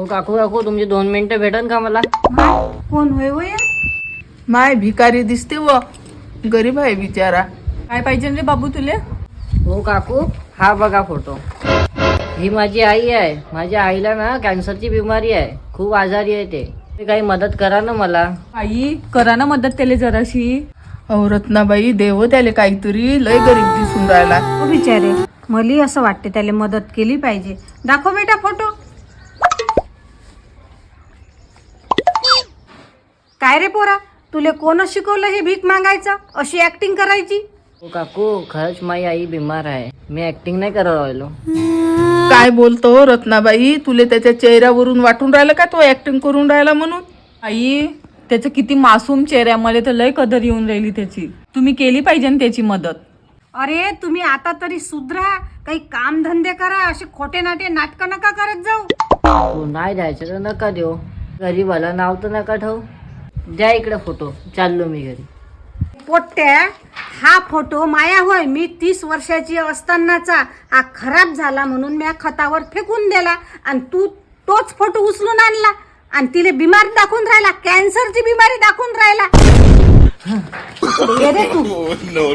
हो काकू काकू तुमची 2 मिनिटं भेटन का मला? कोण होय होय? माय भिकारी दिसते व गरीब आहे बिचारा. काय पाहिजे रे बाबू तुले? हो काकू हा बघा फोटो. ही माझी आई आहे. माझ्या आईला ना कॅन्सरची बिमारी आहे. खूप आजारी आहे ते. काही मदत करा ना मला. आई करा ना मदत त्याला जराशी. अहो रत्नाबाई देव त्याले काहीतरी लय गरीब दिसून राहिला. हो बिचारे, मला असं वाटते त्याला मदत केली पाहिजे. दाखव बेटा फोटो. काय रे पोरा, तुले कोण शिकवलं हे भीक मागायचं, अशी ऍक्टिंग करायची? हो काकू खरंच माझी आई बिमार आहे. मी ऍक्टिंग नाही करत राहिलो. काय बोलतो रत्नाबाई, तुले त्याच्या चेहऱ्यावरून वाटून राहिलं का तो ऍक्टिंग करून राहिला म्हणून? आई त्याचं किती मासूम चेहऱ्यामध्ये तर लय कदर येऊन राहिली त्याची. तुम्ही केली पाहिजे ना त्याची मदत. अरे तुम्ही आता तरी सुधरा, काही काम धंदे करा, असे खोटे नाटे नाटक नका करत जाऊ. हो नाही द्यायचं तर नका देऊ. गरीबाला नाव तर नका ठेवू. द्या इकडे फोटो, चाललो मी घरी. पोट्ट्या, हा फोटो माया होय. मी 30 वर्षाची असतानाचा हा खराब झाला म्हणून मी खतावर फेकून दिला आणि तू तोच फोटो उचलून आणला आणि तिले बिमारी दाखवून राहिला, कॅन्सरची बिमारी दाखवून राहिला. ये रे तू. No.